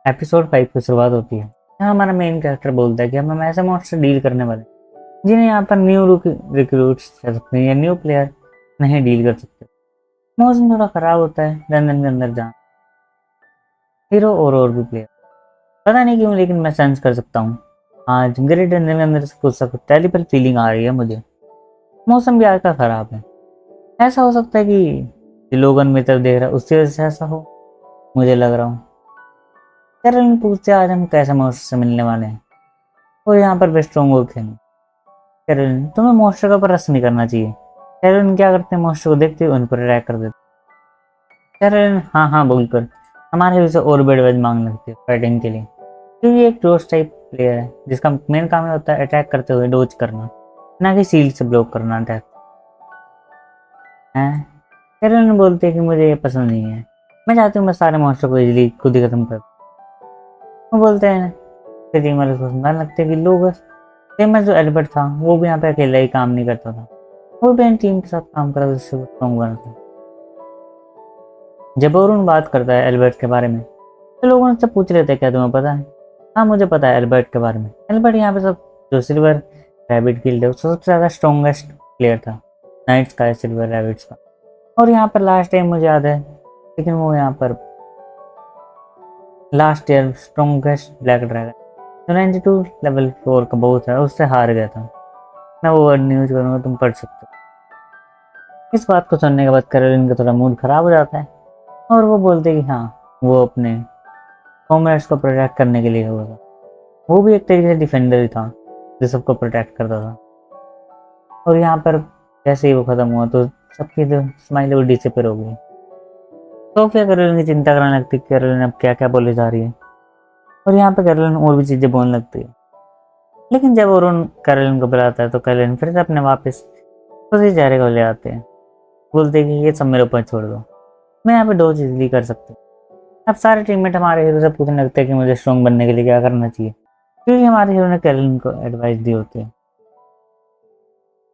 Episode 5 की शुरुआत होती है। यहाँ हमारा मेन कैरेक्टर बोलता है कि हम ऐसे मॉन्स्टर डील करने वाले हैं जिन्हें यहाँ पर न्यू रिक्रूट्स कर सकते हैं या न्यू प्लेयर नहीं डील कर सकते। मौसम थोड़ा खराब होता है लंदन के अंदर जहाँ हीरो और भी प्लेयर पता नहीं क्यों, लेकिन मैं सेंस कर सकता हूँ आज ग्रेट लंदन के अंदर से कुछ टेरिबल फीलिंग आ रही है मुझे। मौसम भी आज का खराब है। ऐसा हो सकता है कि जो लोगन में तरफ देख रहा है उसकी वजह से ऐसा हो, मुझे लग रहा हूँ। कैरोलिन पूछते आज हम कैसे मॉन्स्टर से मिलने वाले हैं और यहाँ पर वे स्ट्रॉन्ग हो खेलें। कैरोलिन तुम्हें मॉन्स्टर का ऊपर रस नहीं करना चाहिए। कैरोलिन क्या करते हैं, मॉन्स्टर को देखते हुए उन पर अटैक कर देते। कैरोलिन हाँ हाँ बोलकर हमारे से और बेड वेज मांग लगती है फाइटिंग के लिए, क्योंकि एक डोज टाइप प्लेयर है जिसका मेन काम ही होता है अटैक करते हुए डोज करना, ना कि शील्ड से ब्लॉक करना अटैक है। कैरोलिन बोलते हैं कि मुझे ये पसंद नहीं है, मैं चाहती हूँ मैं सारे मॉन्स्टर को इजीली खुद ही खत्म कर। वो बोलते हैं फिर टीमर को समझाने लगते हैं कि लोग टीमर जो एल्बर्ट था वो भी यहाँ पे अकेला ही काम नहीं करता था, वो भी टीम के साथ काम करा जिससे वो स्ट्रॉन्ग बना था। जब वरुण बात करता है एल्बर्ट के बारे में तो लोग उनसे पूछ लेते हैं क्या तुम्हें पता है। हाँ मुझे पता है एल्बर्ट के बारे में। एल्बर्ट यहाँ पे सब जो सिल्वर रैबिट गिल्ड है उसका सबसे ज़्यादा स्ट्रॉन्गेस्ट प्लेयर था नाइट्स का, सिल्वर रैबिट्स का। और यहाँ पर लास्ट टाइम मुझे याद है, लेकिन वो यहाँ पर last year strongest black dragon जो 92 लेवल 4 का बहुत है उससे हार गया था। मैं वो वर्ड न्यूज करूँगा, तुम पढ़ सकते हो। इस बात को सुनने के बाद कैरोलिन का थोड़ा मूड खराब हो जाता है और वो बोलते कि हाँ वो अपने कॉमरेड्स को प्रोटेक्ट करने के लिए हुआ था। वो भी एक तरीके से डिफेंडर ही था जो सबको प्रोटेक्ट करता था। और यहाँ पर जैसे ही वो खत्म हुआ तो सबकी जो स्माइल वो डिसअपीयर हो गई। तो क्या कैरोलिन की चिंता कराने लगती है कैरोलिन अब क्या क्या बोले जा रही है, और यहाँ पे कैरोलिन और भी चीजें बोलने लगती है। लेकिन जब वरुण कैरोलिन को बुलाता है तो कैरोलिन फिर से अपने वापस उसी चेहरे को ले आते हैं, बोलते हैं कि ये सब मेरे ऊपर छोड़ दो, मैं यहाँ पे दो चीज इजीली कर सकता हूँ। अब सारे टीममेट हमारे हीरो से पूछने लगते हैं कि मुझे स्ट्रॉन्ग बनने के लिए क्या करना चाहिए, क्योंकि हमारे हीरो ने कैरोलिन को एडवाइस दी होती है।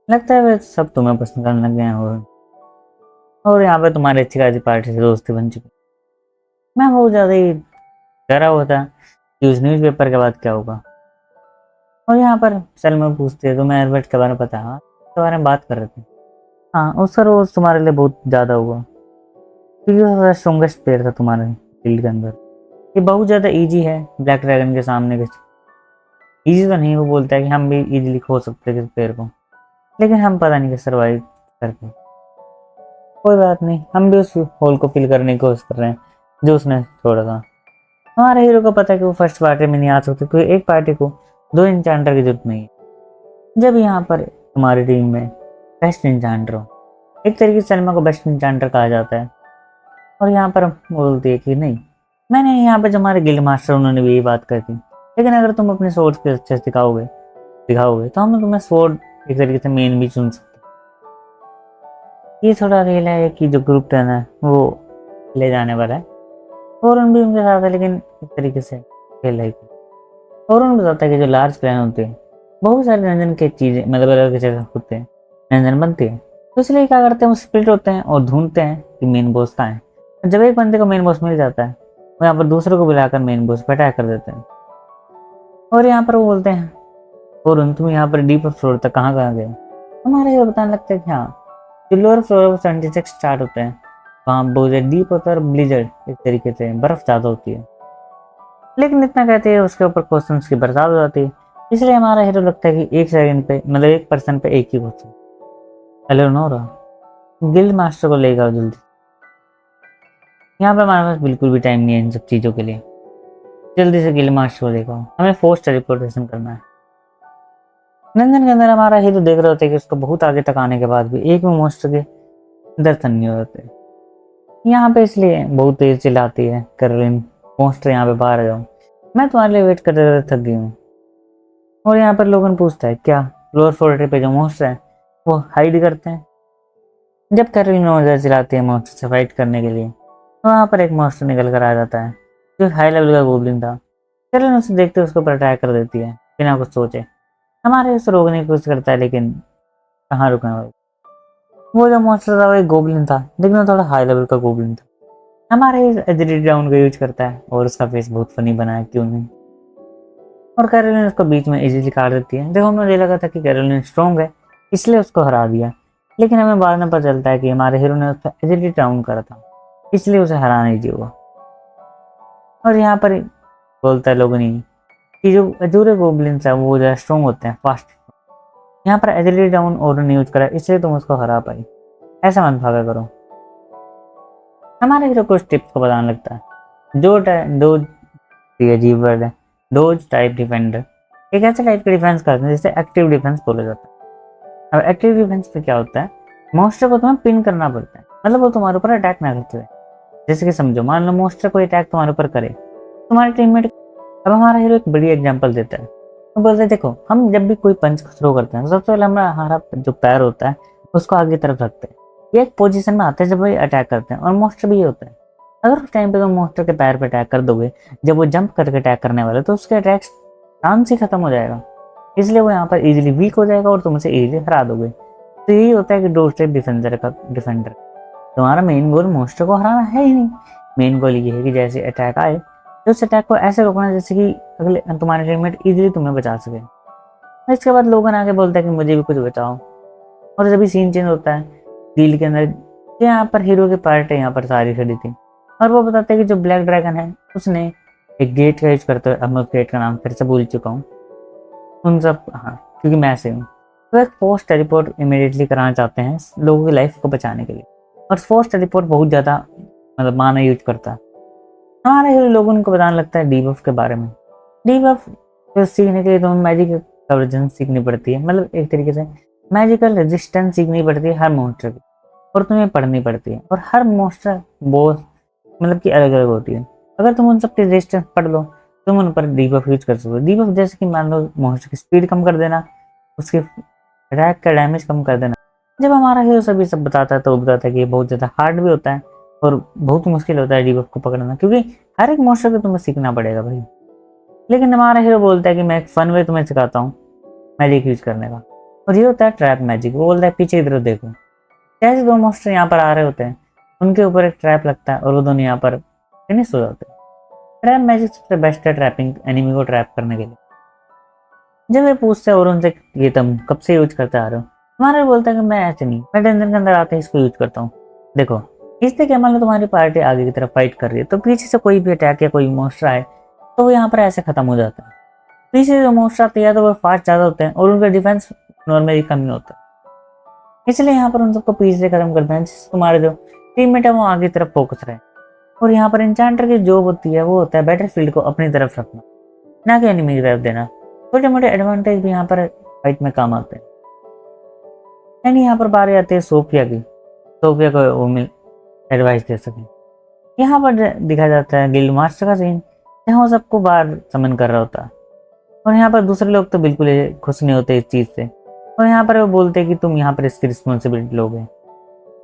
लगता है वे सब तुम्हें पसंद करने लग गए हैं और यहाँ पे तुम्हारी अच्छी खासी पार्टी से दोस्ती बन चुकी। मैं बहुत ज़्यादा ही डरा हुआ था कि उस न्यूज़पेपर के बाद क्या होगा। और यहाँ पर सलमा पूछते हैं तुम्हें एल्बर्ट के बारे में पता है? हाँ, उसके बारे में बात कर रहे थे। हाँ उसका रोज तुम्हारे लिए बहुत ज़्यादा हुआ, क्योंकि वो सबसे स्ट्रॉन्गेस्ट प्लेयर था तुम्हारे फील्ड के अंदर। ये बहुत ज़्यादा इजी है ब्लैक ड्रैगन के सामने। इजी तो नहीं, वो बोलता है कि हम भी इजीली खो सकते हैं किसी प्लेयर को, लेकिन हम पता नहीं कैसे सर्वाइव करके। कोई बात नहीं, हम भी उस होल को फिल करने की कोशिश कर रहे हैं जो उसने छोड़ा था। हमारे हीरो को पता है कि वो फर्स्ट पार्टी में नहीं आ सकते, क्योंकि एक पार्टी को दो इंचांटर की जरूरत नहीं है। जब यहाँ पर तुम्हारी टीम में बेस्ट इंचांटर हो, एक तरीके से सलमा को बेस्ट इंचांटर कहा जाता है, और यहाँ पर बोलती है कि नहीं, मैंने यहाँ पर जो हमारे गिल्ड मास्टर उन्होंने भी यही बात कही थी, लेकिन अगर तुम अपने सोर्स के अच्छे से दिखाओगे तो हम तुम्हें स्वॉर्ड एक तरीके से मेन भी चुन सकते हैं। ये थोड़ा रियल है कि जो ग्रुप टर्न है वो ले जाने वाला है, और उन भी उनके साथ है, लेकिन एक तरीके से खेल है। और उन बताता है कि जो लार्ज प्लान होते हैं बहुत सारे रंजन के चीजें मतलब अलग अलग जगह होते हैं, रंजन बनते हैं, तो इसलिए क्या करते हैं वो स्प्लिट होते हैं और ढूंढते हैं कि मेन बॉस कहाँ है। जब एक बंदे को मेन बॉस मिल जाता है वो यहाँ पर दूसरे को बुलाकर मेन बॉस पर अटैक कर देते हैं। और यहाँ पर वो बोलते हैं और तुम यहाँ पर डीप फ्लोर तक कहाँ कहाँ गए। हमारे हीरो बताने लगते हैं कि हाँ जो लोअर फ्लोर 76 स्टार्ट होते हैं वहाँ बहुत डीप होता है और ब्लिजर्ड एक तरीके से बर्फ ज़्यादा होती है, लेकिन इतना कहते हैं उसके ऊपर क्वेश्चंस की बरसात हो जाती है। इसलिए हमारा हीरो लगता है कि एक सेकंड पे मतलब एक पर्सन पे एक ही क्वेश्चन। एलेनोरा गिल्ड मास्टर को लेगा जल्दी, यहाँ पे हमारे पास बिल्कुल भी टाइम नहीं है इन सब चीज़ों के लिए। जल्दी से गिल्ड मास्टर को लेगा, हमें फोर्स टेलीपोर्टेशन करना है। लंदन के अंदर हमारा हीरो देख रहे होते हैं कि उसको बहुत आगे तक आने के बाद भी एक भी मॉन्स्टर के दर्शन नहीं होते यहाँ पे, इसलिए बहुत तेज चिल्लाती है कैरोलिन, मॉन्स्टर यहाँ पे बाहर आ जाओ, मैं तुम्हारे लिए वेट करते करते थक गई हूँ। और यहाँ पर लोगन पूछता है क्या लोअर फोर्टी पे जो मॉन्स्टर है वो हाइड करते हैं। जब कैरोलिन नोजर चिल्लाती है मॉन्स्टर से फाइट करने के लिए तो वहाँ पर एक मॉन्स्टर निकल कर आ जाता है जो हाई लेवल का गोब्लिन था। कैरोलिन उसे देखते उसको पर अटैक कर देती है बिना कुछ सोचे। हमारे उसे रोकने की कोशिश करता है, लेकिन कहाँ रुकना भाई। वो जो मॉन्स्टर था वो एक गोब्लिन था, लेकिन वो थोड़ा हाई लेवल का गोब्लिन था। हमारा एजिलिटी डाउन का यूज करता है और उसका फेस बहुत फनी बना है, क्यों नहीं। और कैरोलिन उसको बीच में इजीली काट देती है। देखो मुझे लगा था कि कैरोलिन स्ट्रॉन्ग है इसलिए उसको हरा दिया, लेकिन हमें बाद में पता चलता है कि हमारे हीरो ने उसका एजिलिटी डाउन करा था इसलिए उसे हरा नहीं दिया हुआ। और यहाँ पर बोलता है लोगनी कि जो अधूरे गोब्लिन्स है वो ज़्यादा स्ट्रॉन्ग होते हैं, फास्ट। यहाँ पर एजिलिटी डाउन और नहीं यूज करा इसलिए तुम उसको हरा पाई, ऐसा मत भागा करो। हमारे हीरो को टिप्स को बताने लगता है। दो अजीब वर्ड है, डोज टाइप डिफेंडर एक ऐसे टाइप का डिफेंस करते हैं जिसे एक्टिव डिफेंस बोला जाता है। अब एक्टिव डिफेंस में क्या होता है, मॉन्स्टर को तुम्हें पिन करना पड़ता है, मतलब वो तुम्हारे ऊपर अटैक ना करते हुए। जैसे कि समझो, मान लो मॉन्स्टर कोई अटैक तुम्हारे ऊपर करे, तुम्हारे टीममेट। अब हमारा हीरो एक बड़ी एग्जांपल देता है, वो बोलते हैं देखो हम जब भी कोई पंच थ्रो करते हैं तो सबसे पहले हमारा जो पैर होता है उसको आगे तरफ रखते हैं। ये एक पोजीशन में आते हैं जब वो अटैक करते हैं, और मॉन्स्टर भी ये होता है। अगर उस टाइम पे तुम मॉन्स्टर के पैर पे अटैक कर दोगे जब वो जंप करके अटैक करने वाला, तो उसके अटैक चांस ही खत्म हो जाएगा, इसलिए वो यहाँ पर इजीली वीक हो जाएगा और तुम उसे इजीली हरा दोगे। तो यही होता है कि डोर स्टेप डिफेंडर तुम्हारा मेन गोल मॉन्स्टर को हराना है ही नहीं। मेन गोल ये है कि जैसे अटैक आए तो उस अटैक को ऐसे रोकना जैसे कि अगले तुम्हारे टीममेट इजीली तुम्हें बचा सके। इसके बाद लोगन आके बोलता है कि मुझे भी कुछ बचाओ, और जब भी सीन चेंज होता है डील के अंदर, यहाँ पर हीरो की पार्टी यहाँ पर सारी खड़ी थी, और वो बताते हैं कि जो ब्लैक ड्रैगन है उसने एक गेट का यूज करते हुए, अब मैं गेट का नाम फिर से भूल चुका हूँ उन सब, हाँ क्योंकि मैं ऐसे हूँ, तो एक फोर्स टेलीपोर्ट इमीडिएटली कराना चाहते हैं लोगों की लाइफ को बचाने के लिए। और फोर्स टेलीपोर्ट बहुत ज़्यादा मतलब माना यूज करता है। हमारे हीरो लोगों को बताने लगता है डीबफ के बारे में। डीबफ तो सीखने के लिए तुम्हें मैजिक कवरेजेंस सीखनी पड़ती है, मतलब एक तरीके से मैजिकल रेजिस्टेंस सीखनी पड़ती है हर मॉन्स्टर की, और तुम्हें पढ़नी पड़ती है। और हर मॉन्स्टर बॉस मतलब कि अलग अलग होती है। अगर तुम उन सबकी रेजिस्टेंस पढ़ लो तुम उन पर डीबफ यूज कर सकते हो। डीबफ जैसे कि मान लो मॉन्स्टर की स्पीड कम कर देना, उसके अटैक का डैमेज कम कर देना। जब हमारा हीरो सभी सब बताता है तो वो बताता है कि ये बहुत ज़्यादा हार्ड भी होता है और बहुत मुश्किल होता है डीबफ को पकड़ना, क्योंकि हर एक मॉन्स्टर को तुम्हें सीखना पड़ेगा भाई। लेकिन हमारा हीरो बोलता है कि मैं एक फन वे तुम्हें सिखाता हूँ मैजिक यूज करने का, और ये होता है ट्रैप मैजिक। वो बोलता है पीछे इधर देखो, जैसे दो मॉन्स्टर यहाँ पर आ रहे होते हैं उनके ऊपर एक ट्रैप लगता है और वो दोनों यहाँ पर फिनिश हो जाते हैं। ट्रैप मैजिक सबसे बेस्ट है ट्रैपिंग एनिमी को ट्रैप करने के लिए। जब वे पूछते हैं और उनसे ये तुम कब से यूज करते आ रहे हो, हमारा बोलता है कि मैं ऐसे नहीं, मैं डेंजर के अंदर आते ही इसको यूज करता हूँ। देखो इससे क्या, मान लो तुम्हारी पार्टी आगे की तरफ फाइट कर रही है तो पीछे से कोई भी अटैक या कोई मॉन्स्टर आए तो वो यहाँ पर ऐसे खत्म हो जाता है। पीछे जो मॉन्स्टर आते हैं तो वो फास्ट ज़्यादा होते हैं और उनका डिफेंस नॉर्मली कम ही होता है, इसलिए यहाँ पर उन सबको पीछे से खत्म करते हैं जिससे तुम्हारे जो टीममेट है वो आगे की तरफ फोकस रहे। और यहाँ पर इंचांटर की जॉब होती है वो होता है बैटलफील्ड को अपनी तरफ रखना, ना कि एनिमी की तरफ देना। छोटे मोटे एडवांटेज भी यहाँ पर फाइट में काम आते हैं। यानी यहाँ पर बारी आती है सोफिया की, सोफिया को वो मिल एडवाइस दे सके। यहाँ पर दिखा जाता है गिल्ड मास्टर का सीन, जहाँ वो सबको बाहर समन कर रहा होता है, और यहाँ पर दूसरे लोग तो बिल्कुल खुश नहीं होते इस चीज़ से, और यहाँ पर वो बोलते हैं कि तुम यहाँ पर इसकी रिस्पॉन्सिबिलिटी लोगे।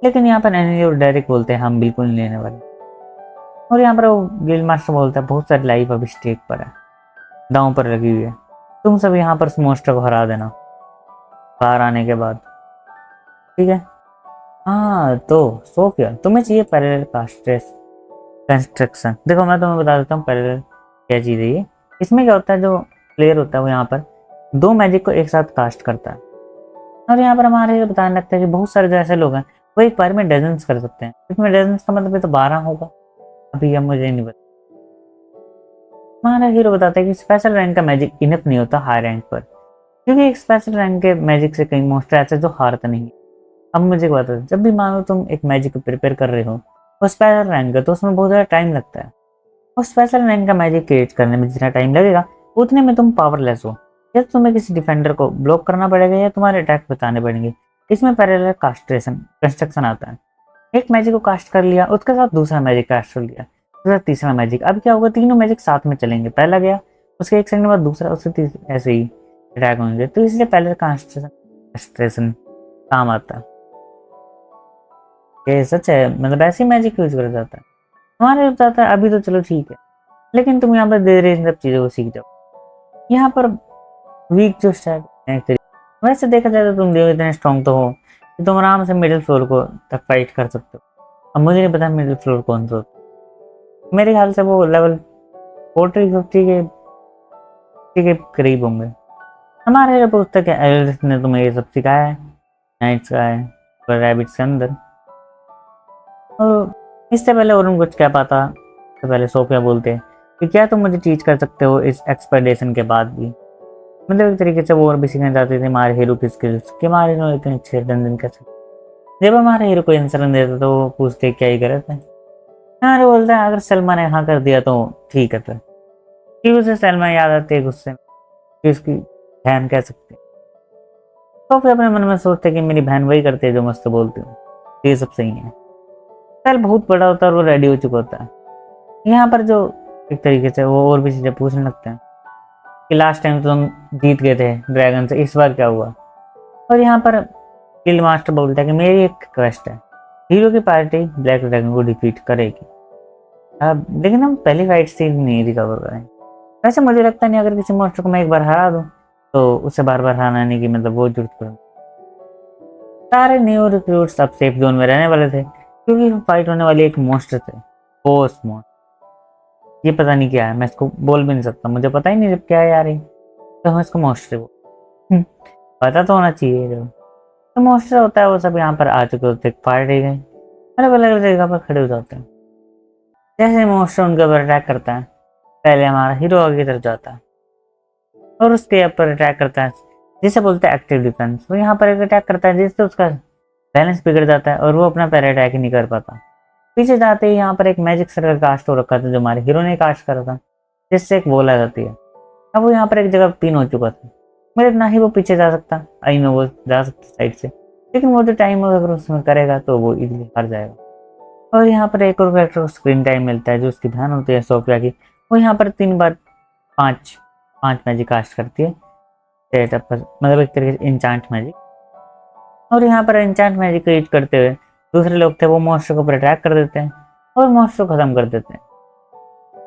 लेकिन यहाँ पर एनली और डायरेक्ट बोलते हैं हम बिल्कुल नहीं लेने वाले। और यहाँ पर वो गिल्ड मास्टर बोलता है बहुत सारी लाइफ अभी स्टेक पर है, दांव पर लगी हुई है, तुम सब यहाँ पर उस मॉन्स्टर को हरा देना बाहर आने के बाद, ठीक है। हाँ तो सोफिया तुम्हें चाहिए पैरेलल कंस्ट्रक्शन। देखो मैं तुम्हें बता देता हूँ पैरेलल क्या चीज़ है ये। इसमें क्या होता है, जो प्लेयर होता है वो यहाँ पर दो मैजिक को एक साथ कास्ट करता है, और यहाँ पर हमारे ये बताने लगता है कि बहुत सारे जो ऐसे लोग हैं वो एक बार में डजन्स कर सकते हैं। इसमें डजन्स का मतलब तो 12 होगा, अभी अब मुझे नहीं पता। हमारा हीरो बताता है कि स्पेशल रैंक का मैजिक इनफ नहीं होता हाई रैंक पर, क्योंकि एक स्पेशल रैंक के मैजिक से कई मॉन्स्टर ऐसे जो हारते नहीं। अब मुझे एक बात है, जब भी मानो तुम एक मैजिक को प्रिपेयर कर रहे हो और स्पेशल रैंक है तो उसमें बहुत ज़्यादा टाइम लगता है, और स्पेशल रैंक का मैजिक क्रिएट करने में जितना टाइम लगेगा उतने में तुम पावरलेस हो, या तुम्हें किसी डिफेंडर को ब्लॉक करना पड़ेगा या तुम्हारे अटैक बताने पड़ेंगे। इसमें पैरेलल कास्ट्रेशन कंस्ट्रक्शन आता है। एक मैजिक को कास्ट कर लिया, उसके साथ दूसरा मैजिक कास्ट कर लिया, उसके साथ तीसरा मैजिक। अब क्या होगा, तीनों मैजिक साथ में चलेंगे, पहला गया उसके एक सेकंड बाद दूसरा, उससे ऐसे ही अटैक होंगे। तो इसलिए पहले कास्ट्रेशन काम आता है। ये सच है, मतलब ऐसी मैजिक यूज करा जाता है। हमारे बताता है अभी तो चलो ठीक है, लेकिन तुम यहाँ पर धीरे धीरे इन सब चीज़ों को सीख जाओ। यहाँ पर वीक जो स्टार्ट, वैसे देखा जाए तो तुम इतने स्ट्रॉन्ग तो हो कि तुम आराम से मिडिल फ्लोर को तक फाइट कर सकते हो। अब मुझे नहीं पता मिडिल फ्लोर कौन सा होता है, मेरे ख्याल से वो लेवल 40-50 के करीब होंगे। हमारे हीरो पूछता है कि एल्ड्रिच ने तुम्हें ये सब सिखाया है, नाइट्स का है पर रैबिट्स के अंदर। और इससे पहले और कुछ कह पाता, इससे पहले सोफिया बोलते कि क्या तुम मुझे टीच कर सकते हो इस एक्सपेडिशन के बाद भी। मतलब एक तरीके से वो और भी सीखना चाहते थे हमारे हीरो की स्किल्स कि हमारे हीरो इतने अच्छे रन कैसे। जब हमारे हीरो को आंसर देता तो वो पूछते क्या ही गलत है। हमारे बोलता है अगर सलमा ने हाँ कर दिया तो ठीक है फिर। कि उसे सलमा याद आती है गुस्से में कि उसकी बहन कह सकती है। तो फिर अपने मन में सोचते कि मेरी बहन वही करती है जो मस्त बोलती हूँ, ये सब सही है। सेल बहुत बड़ा होता है और वो रेडी हो चुका होता है। यहाँ पर जो एक तरीके से वो और भी चीजें पूछने लगते हैं कि लास्ट टाइम तो तुम जीत गए थे ड्रैगन से, इस बार क्या हुआ। और यहाँ पर किल मास्टर बोलता है कि मेरी एक रिक्वेस्ट है, हीरो की पार्टी ब्लैक ड्रैगन को डिफीट करेगी। अब लेकिन हम पहली फाइट से नहीं रिकवर करें। वैसे मुझे लगता नहीं अगर किसी मॉन्स्टर को मैं एक बार हरा दूं तो उसे बार बार हराने की मतलब वो जरूरत पड़े। सारे न्यू रिक्रूट्स अब सेफ जोन में रहने वाले थे क्योंकि फाइट होने वाली एक मॉन्स्टर थे, बोस मॉन्स्टर। ये पता नहीं क्या है, मैं इसको बोल भी नहीं सकता, मुझे पता ही नहीं जब क्या है यार ये, तो हम इसको मॉन्स्टर बोल। पता तो होना चाहिए। जो तो मॉन्स्टर होता है वो सब यहाँ पर आ चुके होते, पार्टी गए अलग अलग जगह पर खड़े हो जाते हैं। जैसे मॉन्स्टर उनके ऊपर अटैक करता है, पहले हमारा हीरो आगे तरफ जाता है और उसके ऊपर अटैक करता है जिसे बोलते हैं एक्टिव डिफेंस। वो यहाँ पर एक अटैक करता है जिससे उसका बैलेंस बिगड़ जाता है और वो अपना पहले अटैक ही नहीं कर पाता। पीछे जाते ही यहाँ पर एक मैजिक सर्कल कास्ट हो रखा था जो हमारे हीरो ने कास्ट करा था, जिससे एक वॉल आ जाती है। अब वो यहाँ पर एक जगह पिन हो चुका था, मतलब ना ही वो पीछे जा सकता, आई नो वो जा सकता साइड से, लेकिन वो जो टाइम अगर उसमें करेगा तो वो इजीली हार जाएगा। और यहाँ पर एक और कैरेक्टर को स्क्रीन टाइम मिलता है जो उसकी बहन होती है सोफिया की। वो यहाँ पर 3 बार 5 5 मैजिक कास्ट करती है सेटअप पर, मतलब एक तरीके से इंचांट मैजिक। और यहाँ पर इंचांट मैजिक को यूज करते हुए दूसरे लोग थे वो मॉन्स्टर को अटैक कर देते हैं और मॉन्स्टर को खत्म कर देते हैं।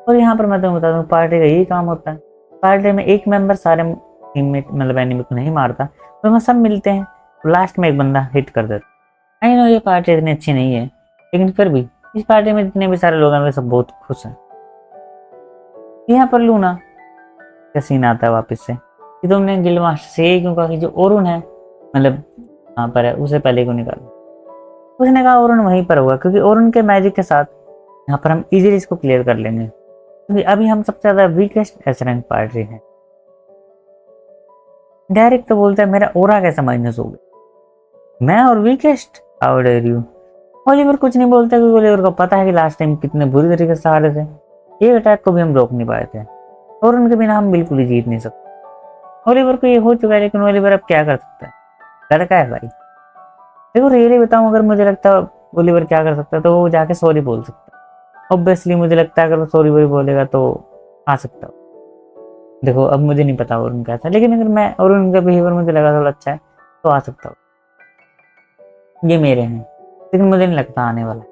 और यहाँ पर मैं तुम्हें बता दूँ पार्टी का यही काम होता है। पार्टी में एक मेंबर सारे टीममेट मतलब एनिमी को नहीं मारता, तो उसमें सब मिलते हैं, लास्ट में एक बंदा हिट कर देता है। आई नो ये पार्टी इतनी अच्छी नहीं है, लेकिन फिर भी इस पार्टी में जितने भी सारे लोग हैं वे सब बहुत खुश हैं। यहाँ पर लूना का सीन आता है वापस से कि तुमने गिल्ड मास्टर से यही क्यों कहा कि जो ओरुन है मतलब यहाँ पर है उसे पहले क्यों निकाला। उसने कहा ओरुन वहीं पर होगा क्योंकि ओरुन के मैजिक के साथ यहाँ पर हम इजीली इसको क्लियर कर लेंगे, क्योंकि अभी हम सबसे ज्यादा वीकेस्ट एस रैंक पार्टी है। डायरेक्ट तो बोलता है मेरा ओरा कैसा माइनस हो गया, मैं और weakest, how dare you. Oliver कुछ नहीं बोलता क्योंकि ओलिवर को पता है कि लास्ट टाइम कितने बुरी तरीके से हारे थे, एक अटैक को भी हम रोक नहीं पाए थे और उनके बिना हम बिल्कुल ही जीत नहीं सकते। ओलिवर को ये हो चुका है, लेकिन ओलिवर अब क्या कर सकता है, लड़का है भाई। देखो रियली बताऊं, अगर मुझे लगता है ओलिवर क्या कर सकता है तो वो जाके सॉरी बोल सकता है। ऑब्वियसली मुझे लगता है अगर वो सॉरी वही बोलेगा तो आ सकता है। देखो अब मुझे नहीं पता और उनका था, लेकिन अगर मैं और उनका बिहेवियर मुझे लगा थोड़ा अच्छा है तो आ सकता हूँ। ये मेरे हैं, लेकिन मुझे नहीं लगता आने वाला।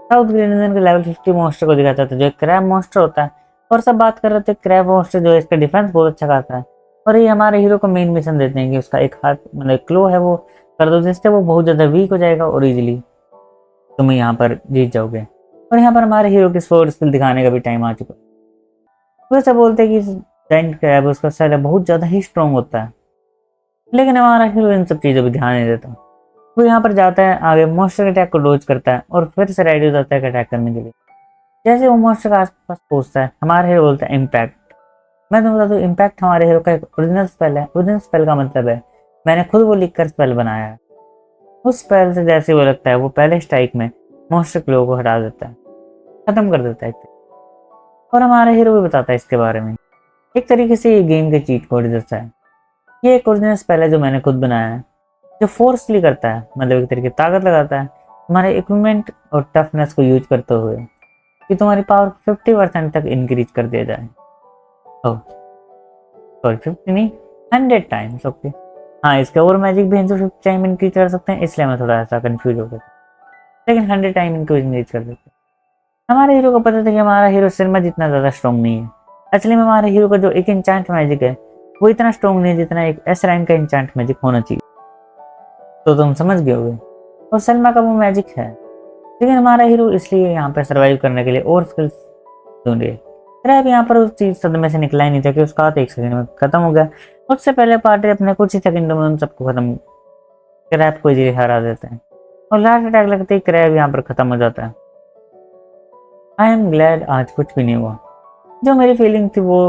साउथ ग्रेनिजन के लेवल 50 मॉन्स्टर को दिखाता था जो एक क्रैब मॉन्स्टर होता है, और सब बात कर रहे थे क्रैब मॉन्स्टर जो है इसका डिफेंस बहुत अच्छा करता है। और ये हमारे हीरो को मेन मिशन देते हैं कि उसका एक हाथ मतलब क्लो है वो कर दो, जिससे वो बहुत ज्यादा वीक हो जाएगा और इजीली तुम यहाँ पर जीत जाओगे। और यहाँ पर हमारे हीरो की स्वॉर्ड स्किल दिखाने का भी टाइम आ चुका है। वैसे बोलते हैं कि जाइंट क्रैब उसका सर बहुत ज्यादा ही स्ट्रॉन्ग होता है, लेकिन हमारा हीरो इन सब चीजों पर ध्यान नहीं देता। वो यहाँ पर जाता है आगे मॉन्स्टर के अटैक को डोज करता है और फिर से रेडी हो जाता है अटैक करने के लिए। जैसे वो मॉन्स्टर के आसपास पहुंचता है हमारा हीरो बोलता है इम्पैक्ट। मैं तुम्हें बता दूं इम्पैक्ट हमारे हीरो का एक ओरिजिनल स्पेल है। ओरिजिनल स्पेल का मतलब है मैंने खुद वो लिखकर स्पेल बनाया है। उस स्पेल से जैसे वो लगता है वो पहले स्ट्राइक में मॉन्स्टर के लोगों को हटा देता है, खत्म कर देता है। और हमारा हीरो भी बताता है इसके बारे में। एक तरीके से ये गेम के चीट कोड जैसा है। ये एक ओरिजिनल स्पेल है जो मैंने खुद बनाया है, जो फोर्सली करता है मतलब एक तरीके ताकत लगाता है तुम्हारे इक्विपमेंट और टफनेस को यूज करते हुए कि तुम्हारी पावर 50% तक इंक्रीज कर दिया जाए। ओह सॉरी 50 नहीं 100 टाइम्स। ओके हाँ, इसके और मैजिक भी 150 टाइम इंक्रीज कर सकते हैं, इसलिए मैं थोड़ा सा कंफ्यूज हो गया था, लेकिन 100 टाइम इनको इंक्रीज कर सकते हैं। हमारे हीरो को पता था कि हमारा हीरो सिरमा जितना ज्यादा स्ट्रॉन्ग नहीं है। एक्चुअली में हमारे हीरो का जो एक इंचांट मैजिक है वो इतना स्ट्रॉन्ग नहीं है जितना एक एस रैंक का इंचांट मैजिक होना चाहिए, तो तुम समझ गए होगे। और सलमा का वो मैजिक है, लेकिन हमारा हीरो इसलिए यहाँ पे सर्वाइव करने के लिए और स्किल्स ढूंढ रही है। क्रैब यहाँ पर उस चीज सदमे से निकला ही नहीं था कि उसका हाथ 1 सेकंड में खत्म हो गया। उससे पहले पार्टी अपने कुछ ही सेकंडों में उन सबको खत्म, क्रैब को इजीली हरा देते हैं और लास्ट अटैक लगते ही क्रैब यहाँ पर खत्म हो जाता है। आई एम ग्लैड आज कुछ भी नहीं हुआ। जो मेरी फीलिंग थी वो,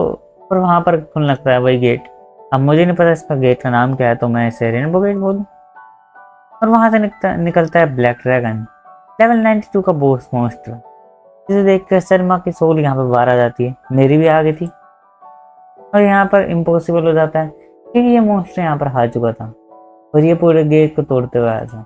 और वहां पर खुलने लगता है वही गेट। अब मुझे नहीं पता इसका गेट का नाम क्या है, तो मैं इसे रेनबो गेट बोलूं। और वहां से निकलता है ब्लैक ड्रैगन, लेवल 92 का बॉस मॉन्स्टर, जिसे देखकर शर्मा की सोल यहाँ पर बाहर आ जाती है। मेरी भी आ गई थी और यहाँ पर इम्पॉसिबल हो जाता है क्योंकि ये मॉन्स्टर यहाँ पर हार चुका था और ये पूरे गेट को तोड़ते हुए आया था।